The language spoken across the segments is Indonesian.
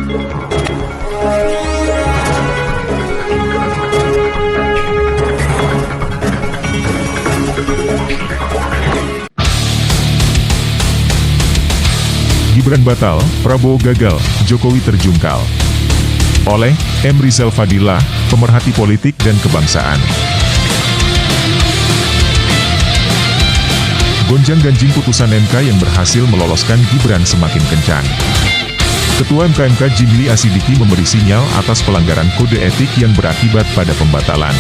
Gibran batal, Prabowo gagal, Jokowi terjungkal. Oleh M. Rizal Fadillah, pemerhati politik dan kebangsaan. Gonjang-ganjing putusan MK yang berhasil meloloskan Gibran semakin kencang. Ketua MK Jimli Asidiki memberi sinyal atas pelanggaran kode etik yang berakibat pada pembatalan.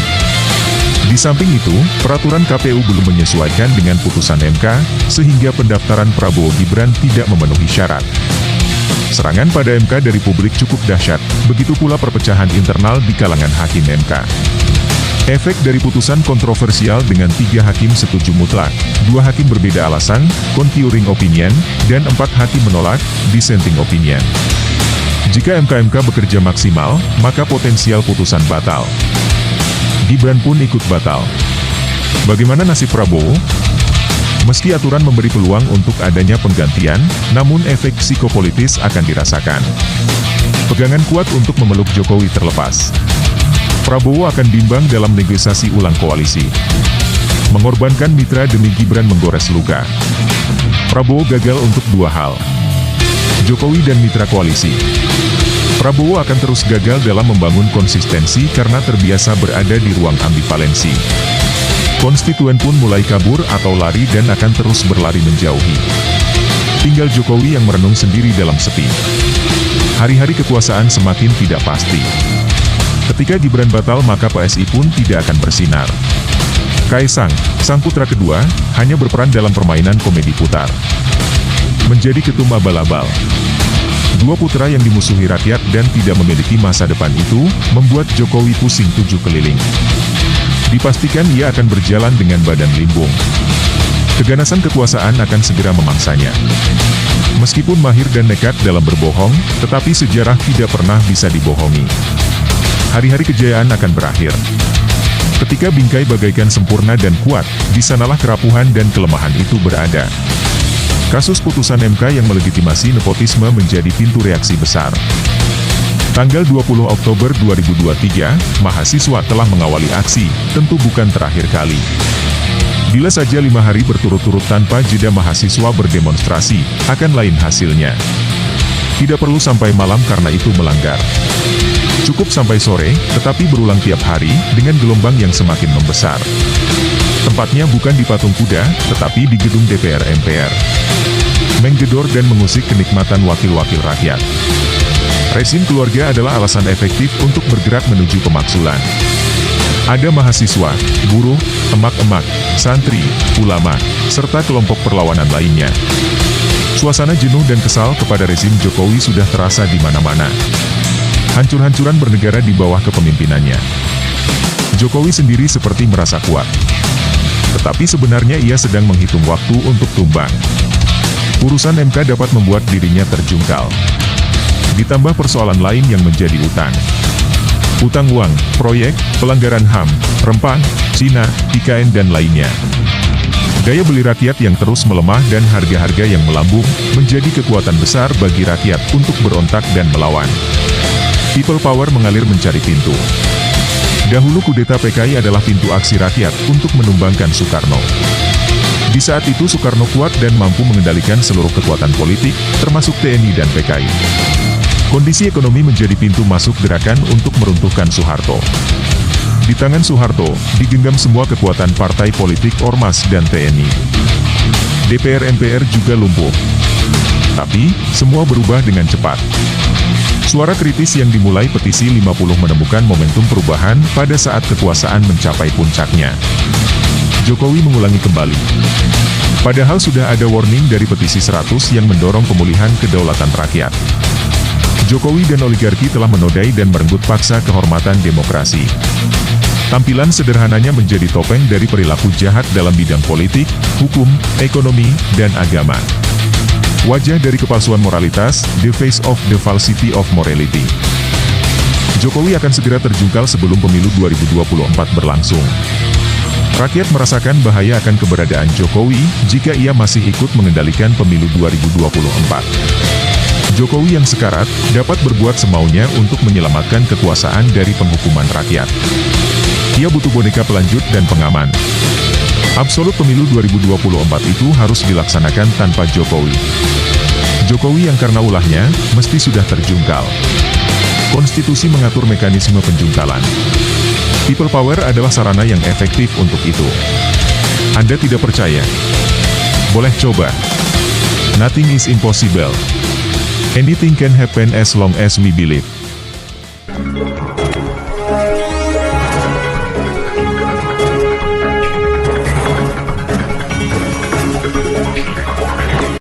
Di samping itu, peraturan KPU belum menyesuaikan dengan putusan MK, sehingga pendaftaran Prabowo Gibran tidak memenuhi syarat. Serangan pada MK dari publik cukup dahsyat, begitu pula perpecahan internal di kalangan hakim MK. Efek dari putusan kontroversial dengan 3 hakim setuju mutlak, 2 hakim berbeda alasan, concurring opinion, dan 4 hakim menolak, dissenting opinion. Jika MK bekerja maksimal, maka potensial putusan batal. Gibran pun ikut batal. Bagaimana nasib Prabowo? Meski aturan memberi peluang untuk adanya penggantian, namun efek psikopolitis akan dirasakan. Pegangan kuat untuk memeluk Jokowi terlepas. Prabowo akan bimbang dalam negosiasi ulang koalisi. Mengorbankan mitra demi Gibran menggores luka. Prabowo gagal untuk 2 hal. Jokowi dan mitra koalisi. Prabowo akan terus gagal dalam membangun konsistensi karena terbiasa berada di ruang ambivalensi. Konstituen pun mulai kabur atau lari dan akan terus berlari menjauhi. Tinggal Jokowi yang merenung sendiri dalam sepi. Hari-hari kekuasaan semakin tidak pasti. Ketika Gibran batal maka PSI pun tidak akan bersinar. Kaisang, sang putra kedua, hanya berperan dalam permainan komedi putar. Menjadi ketum abal-abal. 2 putra yang dimusuhi rakyat dan tidak memiliki masa depan itu, membuat Jokowi pusing 7 keliling. Dipastikan ia akan berjalan dengan badan limbung. Keganasan kekuasaan akan segera memangsanya. Meskipun mahir dan nekat dalam berbohong, tetapi sejarah tidak pernah bisa dibohongi. Hari-hari kejayaan akan berakhir. Ketika bingkai bagaikan sempurna dan kuat, di sanalah kerapuhan dan kelemahan itu berada. Kasus putusan MK yang melegitimasi nepotisme menjadi pintu reaksi besar. Tanggal 20 Oktober 2023, mahasiswa telah mengawali aksi, tentu bukan terakhir kali. Bila saja 5 hari berturut-turut tanpa jeda mahasiswa berdemonstrasi, akan lain hasilnya. Tidak perlu sampai malam karena itu melanggar. Cukup sampai sore, tetapi berulang tiap hari, dengan gelombang yang semakin membesar. Tempatnya bukan di patung kuda, tetapi di gedung DPR MPR. Menggedor dan mengusik kenikmatan wakil-wakil rakyat. Rezim keluarga adalah alasan efektif untuk bergerak menuju pemaksulan. Ada mahasiswa, buruh, emak-emak, santri, ulama, serta kelompok perlawanan lainnya. Suasana jenuh dan kesal kepada rezim Jokowi sudah terasa di mana-mana. Hancur-hancuran bernegara di bawah kepemimpinannya. Jokowi sendiri seperti merasa kuat. Tetapi sebenarnya ia sedang menghitung waktu untuk tumbang. Urusan MK dapat membuat dirinya terjungkal. Ditambah persoalan lain yang menjadi utang. Utang uang, proyek, pelanggaran HAM, rempah, Cina, IKN dan lainnya. Daya beli rakyat yang terus melemah dan harga-harga yang melambung, menjadi kekuatan besar bagi rakyat untuk berontak dan melawan. People power mengalir mencari pintu. Dahulu kudeta PKI adalah pintu aksi rakyat untuk menumbangkan Soekarno. Di saat itu Soekarno kuat dan mampu mengendalikan seluruh kekuatan politik, termasuk TNI dan PKI. Kondisi ekonomi menjadi pintu masuk gerakan untuk meruntuhkan Soeharto. Di tangan Soeharto, digenggam semua kekuatan partai politik Ormas dan TNI. DPR MPR juga lumpuh. Tapi, semua berubah dengan cepat. Suara kritis yang dimulai petisi 50 menemukan momentum perubahan pada saat kekuasaan mencapai puncaknya. Jokowi mengulangi kembali. Padahal sudah ada warning dari petisi 100 yang mendorong pemulihan kedaulatan rakyat. Jokowi dan oligarki telah menodai dan merenggut paksa kehormatan demokrasi. Tampilan sederhananya menjadi topeng dari perilaku jahat dalam bidang politik, hukum, ekonomi, dan agama. Wajah dari kepalsuan moralitas, the face of the falsity of morality. Jokowi akan segera terjungkal sebelum pemilu 2024 berlangsung. Rakyat merasakan bahaya akan keberadaan Jokowi jika ia masih ikut mengendalikan pemilu 2024. Jokowi yang sekarat dapat berbuat semaunya untuk menyelamatkan kekuasaan dari penghukuman rakyat. Ia butuh boneka pelanjut dan pengaman. Absolut pemilu 2024 itu harus dilaksanakan tanpa Jokowi. Jokowi yang karena ulahnya, mesti sudah terjungkal. Konstitusi mengatur mekanisme penjungkalan. People power adalah sarana yang efektif untuk itu. Anda tidak percaya? Boleh coba. Nothing is impossible. Anything can happen as long as we believe.